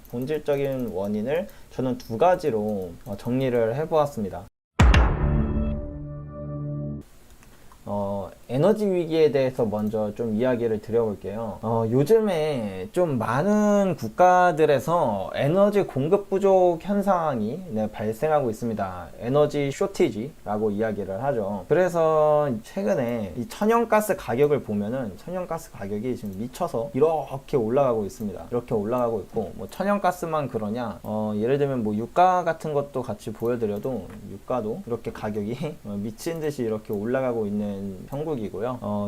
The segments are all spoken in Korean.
본질적인 원인을 저는 두 가지로 정리를 해보았습니다. 에너지 위기에 대해서 먼저 좀 이야기를 드려볼게요. 요즘에 좀 많은 국가들에서 에너지 공급 부족 현상이 발생하고 있습니다. 에너지 쇼티지라고 이야기를 하죠. 그래서 최근에 이 천연가스 가격을 보면은 천연가스 가격이 지금 미쳐서 이렇게 올라가고 있습니다. 이렇게 올라가고 있고, 뭐 천연가스만 그러냐, 예를 들면 뭐 유가 같은 것도 같이 보여드려도 유가도 이렇게 가격이 미친 듯이 이렇게 올라가고 있는 형국이고요.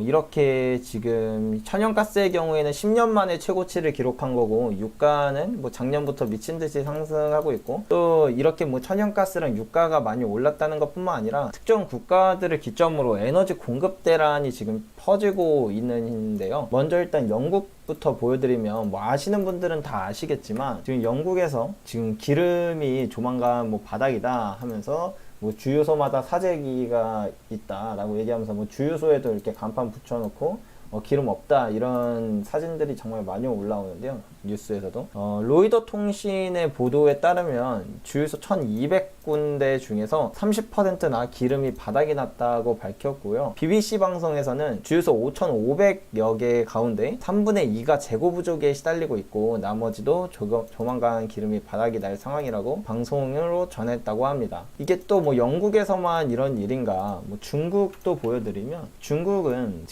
이렇게 지금 천연가스의 경우에는 10년 만에 최고치를 기록한 거고, 유가는 뭐 작년부터 미친 듯이 상승하고 있고, 또 이렇게 뭐 천연가스랑 유가가 많이 올랐다는 것 뿐만 아니라 특정 국가들을 기점으로 에너지 공급 대란이 지금 퍼지고 있는데요. 먼저 일단 영국부터 보여드리면, 뭐 아시는 분들은 다 아시겠지만 지금 영국에서 지금 기름이 조만간 뭐 바닥이다 하면서 뭐 주유소마다 사재기가 있다라고 얘기하면서 뭐 주유소에도 이렇게 간판 붙여놓고 기름 없다 이런 사진들이 정말 많이 올라오는데요. 뉴스에서도 로이더 통신의 보도에 따르면 주유소 1200군데 중에서 30%나 기름이 바닥이 났다고 밝혔고요. BBC 방송에서는 주유소 5500여 개 가운데 3분의 2가 재고 부족에 시달리고 있고, 나머지도 조만간 기름이 바닥이 날 상황이라고 방송으로 전했다고 합니다. 이게 또 뭐 영국에서만 이런 일인가, 뭐 중국도 보여드리면, 중국은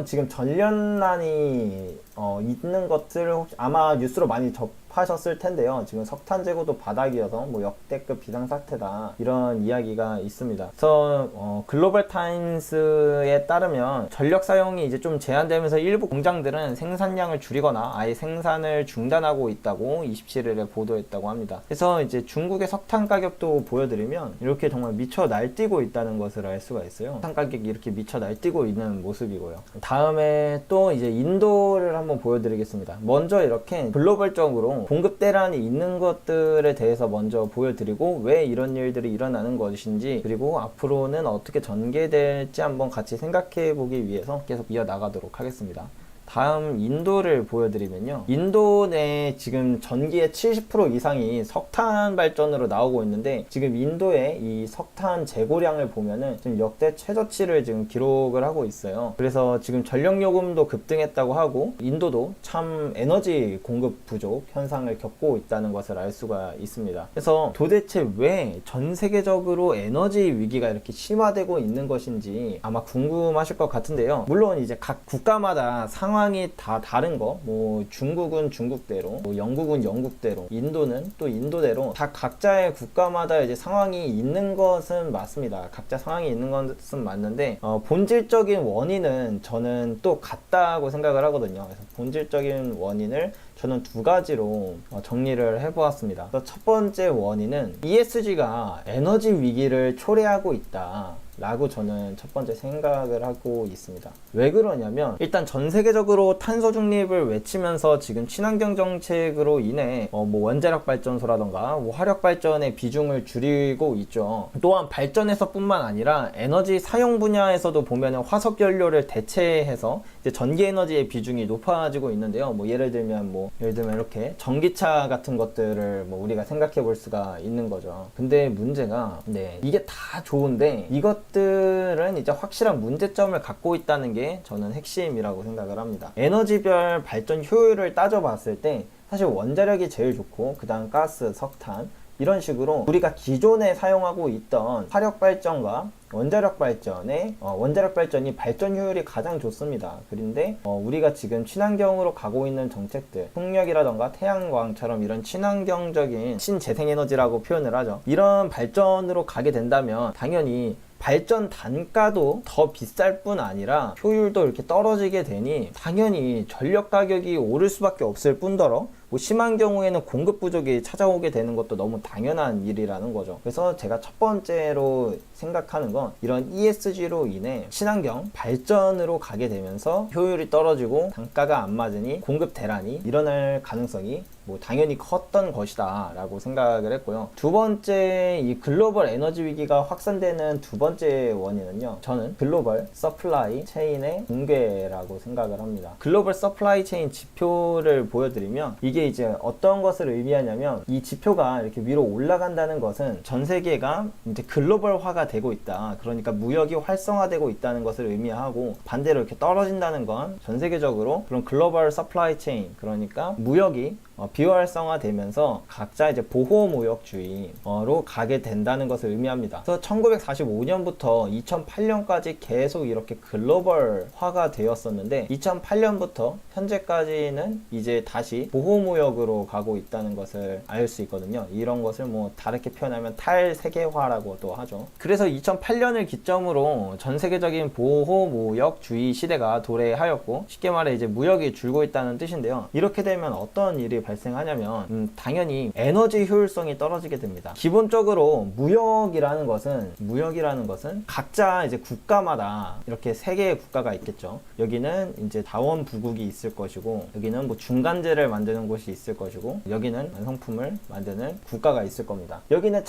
지금 전련난이 있는 것을 혹시 아마 뉴스로 많이 접하셨을 텐데요. 지금 석탄 재고도 바닥이어서 뭐 역대급 비상사태다 이런 이야기가 있습니다. 그래서 글로벌 타임스에 따르면 전력 사용이 이제 좀 제한되면서 일부 공장들은 생산량을 줄이거나 아예 생산을 중단하고 있다고 27일에 보도했다고 합니다. 그래서 이제 중국의 석탄 가격도 보여드리면 이렇게 정말 미쳐 날뛰고 있다는 것을 알 수가 있어요. 석탄 가격이 이렇게 미쳐 날뛰고 있는 모습이고요. 다음에 또 이제 인도를 한번 보여드리겠습니다. 먼저 이렇게 글로벌적으로 공급 대란이 있는 것들에 대해서 먼저 보여드리고, 왜 이런 일들이 일어나는 것인지, 그리고 앞으로는 어떻게 전개될지 한번 같이 생각해 보기 위해서 계속 이어나가도록 하겠습니다. 다음 인도를 보여드리면요. 인도 내 지금 전기의 70% 이상이 석탄 발전으로 나오고 있는데, 지금 인도의 이 석탄 재고량을 보면은 지금 역대 최저치를 지금 기록을 하고 있어요. 그래서 지금 전력 요금도 급등했다고 하고, 인도도 참 에너지 공급 부족 현상을 겪고 있다는 것을 알 수가 있습니다. 그래서 도대체 왜 전 세계적으로 에너지 위기가 이렇게 심화되고 있는 것인지 아마 궁금하실 것 같은데요. 물론 이제 각 국가마다 상황이 다 다른 거, 뭐 중국은 중국대로, 뭐 영국은 영국대로, 인도는 또 인도대로 다 각자의 국가마다 이제 상황이 있는 것은 맞습니다. 각자 상황이 있는 것은 맞는데, 본질적인 원인은 저는 또 같다고 생각을 하거든요. 그래서 본질적인 원인을 저는 두 가지로 정리를 해보았습니다. 그래서 첫 번째 원인은 ESG가 에너지 위기를 초래하고 있다 라고 저는 첫 번째 생각을 하고 있습니다. 왜 그러냐면, 일단 전 세계적으로 탄소 중립을 외치면서 지금 친환경 정책으로 인해 뭐 원자력 발전소라던가 뭐 화력 발전의 비중을 줄이고 있죠. 또한 발전에서 뿐만 아니라 에너지 사용 분야에서도 보면 화석 연료를 대체해서 이제 전기 에너지의 비중이 높아지고 있는데요. 뭐 예를 들면 이렇게 전기차 같은 것들을 뭐 우리가 생각해 볼 수가 있는 거죠. 근데 문제가, 이게 다 좋은데 이것들은 이제 확실한 문제점을 갖고 있다는 게 저는 핵심이라고 생각을 합니다. 에너지별 발전 효율을 따져봤을 때 사실 원자력이 제일 좋고, 그 다음 가스, 석탄, 이런 식으로 우리가 기존에 사용하고 있던 화력 발전과 원자력 발전이 발전 효율이 가장 좋습니다. 그런데 우리가 지금 친환경으로 가고 있는 정책들, 풍력이라던가 태양광처럼 이런 친환경적인 신재생에너지라고 표현을 하죠. 이런 발전으로 가게 된다면 당연히 발전 단가도 더 비쌀 뿐 아니라 효율도 이렇게 떨어지게 되니 당연히 전력 가격이 오를 수밖에 없을 뿐더러 뭐 심한 경우에는 공급 부족이 찾아오게 되는 것도 너무 당연한 일이라는 거죠. 그래서 제가 첫 번째로 생각하는 건, 이런 ESG로 인해 친환경 발전으로 가게 되면서 효율이 떨어지고 단가가 안 맞으니 공급 대란이 일어날 가능성이 뭐 당연히 컸던 것이다 라고 생각을 했고요. 두 번째, 이 글로벌 에너지 위기가 확산되는 두 번째 원인은요, 저는 글로벌 서플라이 체인의 붕괴라고 생각을 합니다. 글로벌 서플라이 체인 지표를 보여드리면, 이게 이게 이제 어떤 것을 의미하냐면 이 지표가 이렇게 위로 올라간다는 것은 전 세계가 이제 글로벌화가 되고 있다. 그러니까 무역이 활성화되고 있다는 것을 의미하고, 반대로 이렇게 떨어진다는 건 전 세계적으로 그런 글로벌 서플라이 체인, 그러니까 무역이 비활성화되면서 각자 이제 보호무역주의로 가게 된다는 것을 의미합니다. 그래서 1945년부터 2008년까지 계속 이렇게 글로벌화가 되었었는데 2008년부터 현재까지는 이제 다시 보호무역으로 가고 있다는 것을 알 수 있거든요. 이런 것을 뭐 다르게 표현하면 탈세계화라고도 하죠. 그래서 2008년을 기점으로 전 세계적인 보호무역주의 시대가 도래하였고, 쉽게 말해 이제 무역이 줄고 있다는 뜻인데요. 이렇게 되면 어떤 일이 발생하냐면 당연히 에너지 효율성이 떨어지게 됩니다. 기본적으로 무역이라는 것은 각자 이제 국가마다 이렇게 세 개의 국가가 있겠죠. 여기는 이제 자원 부국이 있을 것이고, 여기는 뭐 중간재를 만드는 곳이 있을 것이고, 여기는 완성품을 만드는 국가가 있을 겁니다. 여기는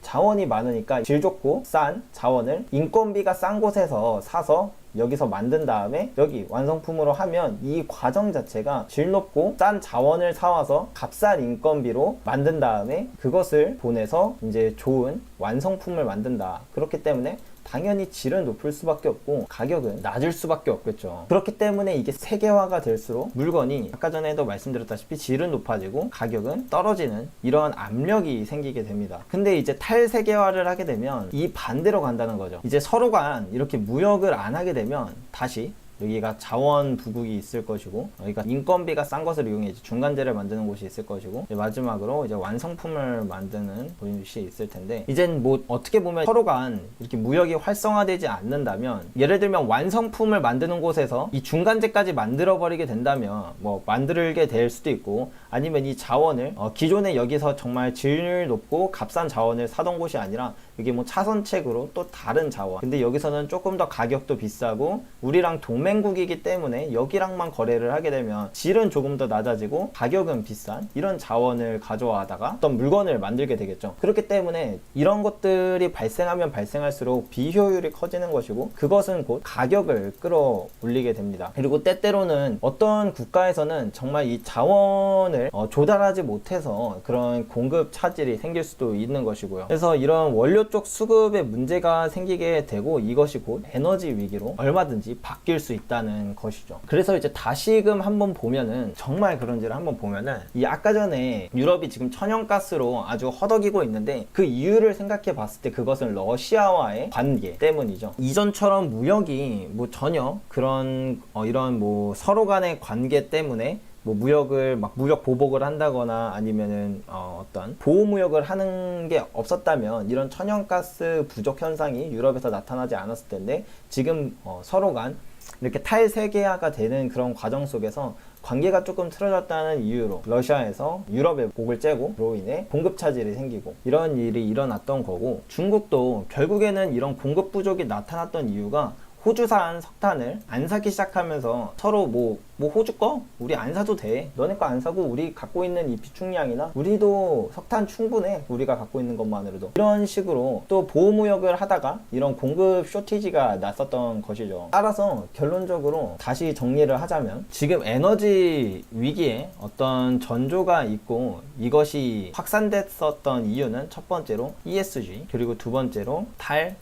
자원이 많으니까 질 좋고 싼 자원을 인건비가 싼 곳에서 사서 여기서 만든 다음에 여기 완성품으로 하면 이 과정 자체가 질 높고 싼 자원을 사와서 값싼 인건비로 만든 다음에 그것을 보내서 이제 좋은 완성품을 만든다. 그렇기 때문에 당연히 질은 높을 수밖에 없고 가격은 낮을 수밖에 없겠죠. 그렇기 때문에 이게 세계화가 될수록 물건이 아까 전에도 말씀드렸다시피 질은 높아지고 가격은 떨어지는 이런 압력이 생기게 됩니다. 근데 이제 탈세계화를 하게 되면 이 반대로 간다는 거죠. 이제 서로 간 이렇게 무역을 안 하게 되면 다시 여기가 자원 부국이 있을 것이고, 여기가 인건비가 싼 것을 이용해 이제 중간재를 만드는 곳이 있을 것이고, 마지막으로 이제 완성품을 만드는 곳이 있을 텐데, 이젠 뭐 어떻게 보면 서로 간 이렇게 무역이 활성화되지 않는다면, 예를 들면 완성품을 만드는 곳에서 이 중간재까지 만들어 버리게 된다면 뭐 만들게 될 수도 있고, 아니면 이 자원을 기존에 여기서 정말 질 높고 값싼 자원을 사던 곳이 아니라 여기 뭐 차선책으로 또 다른 자원, 근데 여기서는 조금 더 가격도 비싸고 우리랑 동맹국이기 때문에 여기랑만 거래를 하게 되면 질은 조금 더 낮아지고 가격은 비싼 이런 자원을 가져와다가 어떤 물건을 만들게 되겠죠. 그렇기 때문에 이런 것들이 발생하면 발생할수록 비효율이 커지는 것이고, 그것은 곧 가격을 끌어올리게 됩니다. 그리고 때때로는 어떤 국가에서는 정말 이 자원을 조달하지 못해서 그런 공급 차질이 생길 수도 있는 것이고요. 그래서 이런 원료 쪽 수급에 문제가 생기게 되고, 이것이 곧 에너지 위기로 얼마든지 바뀔 수 있다는 것이죠. 그래서 이제 다시금 한번 보면은, 정말 그런지를 한번 보면은, 이 아까 전에 유럽이 지금 천연가스로 아주 허덕이고 있는데 그 이유를 생각해 봤을 때 그것은 러시아와의 관계 때문이죠. 이전처럼 무역이 뭐 전혀 그런 이런 뭐 서로 간의 관계 때문에 뭐 무역을 막 무역 보복을 한다거나 아니면은 어떤 보호무역을 하는 게 없었다면 이런 천연가스 부족 현상이 유럽에서 나타나지 않았을 텐데, 지금 서로 간 이렇게 탈세계화가 되는 그런 과정 속에서 관계가 조금 틀어졌다는 이유로 러시아에서 유럽에 목을 째고, 그로 인해 공급 차질이 생기고 이런 일이 일어났던 거고, 중국도 결국에는 이런 공급 부족이 나타났던 이유가 호주산 석탄을 안 사기 시작하면서 서로 뭐 호주 거? 우리 안 사도 돼. 너네 거 안 사고 우리 갖고 있는 이 비축량이나 우리도 석탄 충분해. 우리가 갖고 있는 것만으로도. 이런 식으로 또 보호무역을 하다가 이런 공급 쇼티지가 났었던 것이죠. 따라서 결론적으로 다시 정리를 하자면, 지금 에너지 위기에 어떤 전조가 있고 이것이 확산됐었던 이유는 첫 번째로 ESG, 그리고 두 번째로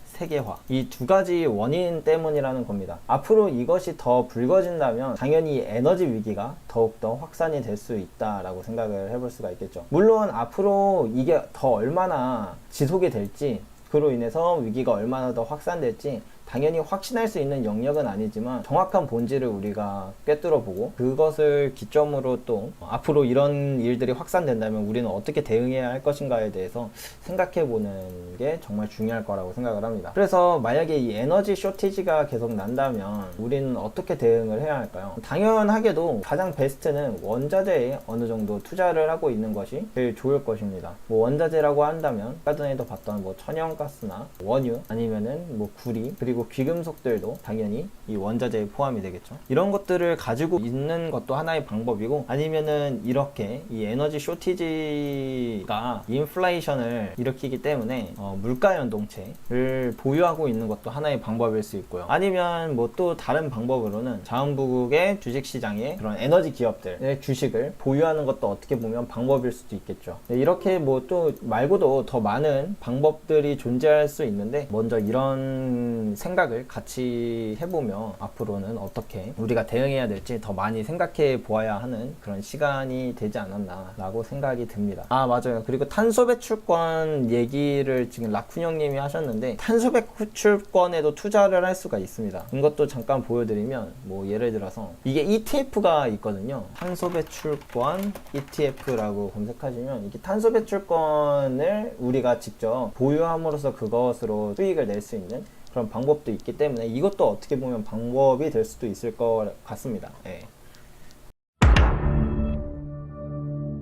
세계화, 이 두 가지 원인 때문이라는 겁니다. 앞으로 이것이 더 불거진다면 당연히 에너지 위기가 더욱더 확산이 될 수 있다라고 생각을 해볼 수가 있겠죠. 물론 앞으로 이게 더 얼마나 지속이 될지, 그로 인해서 위기가 얼마나 더 확산될지 당연히 확신할 수 있는 영역은 아니지만 정확한 본질을 우리가 꿰뚫어보고 그것을 기점으로 또 앞으로 이런 일들이 확산된다면 우리는 어떻게 대응해야 할 것인가에 대해서 생각해보는 게 정말 중요할 거라고 생각을 합니다. 그래서 만약에 이 에너지 쇼티지가 계속 난다면 우리는 어떻게 대응을 해야 할까요? 당연하게도 가장 베스트는 원자재에 어느 정도 투자를 하고 있는 것이 제일 좋을 것입니다. 뭐 원자재라고 한다면 아까 전에도 봤던 뭐 천연가스나 원유, 아니면은 뭐 구리, 그리고 그리고 귀금속들도 당연히 이 원자재에 포함이 되겠죠. 이런 것들을 가지고 있는 것도 하나의 방법이고, 아니면은 이렇게 이 에너지 쇼티지가 인플레이션을 일으키기 때문에 물가 연동체를 보유하고 있는 것도 하나의 방법일 수 있고요. 아니면 뭐 또 다른 방법으로는 자원부국의 주식시장에 그런 에너지 기업들의 주식을 보유하는 것도 어떻게 보면 방법일 수도 있겠죠. 이렇게 뭐 또 말고도 더 많은 방법들이 존재할 수 있는데, 먼저 이런 생각을 같이 해보며 앞으로는 어떻게 우리가 대응해야 될지 더 많이 생각해 보아야 하는 그런 시간이 되지 않았나 라고 생각이 듭니다. 아, 맞아요. 그리고 탄소 배출권 얘기를 지금 라쿤 형님이 하셨는데, 탄소 배출권에도 투자를 할 수가 있습니다. 이것도 잠깐 보여드리면, 뭐 예를 들어서 이게 ETF가 있거든요. 탄소 배출권 ETF라고 검색하시면, 이게 탄소 배출권을 우리가 직접 보유함으로써 그것으로 수익을 낼 수 있는 그런 방법도 있기 때문에, 이것도 어떻게 보면 방법이 될 수도 있을 것 같습니다. 예.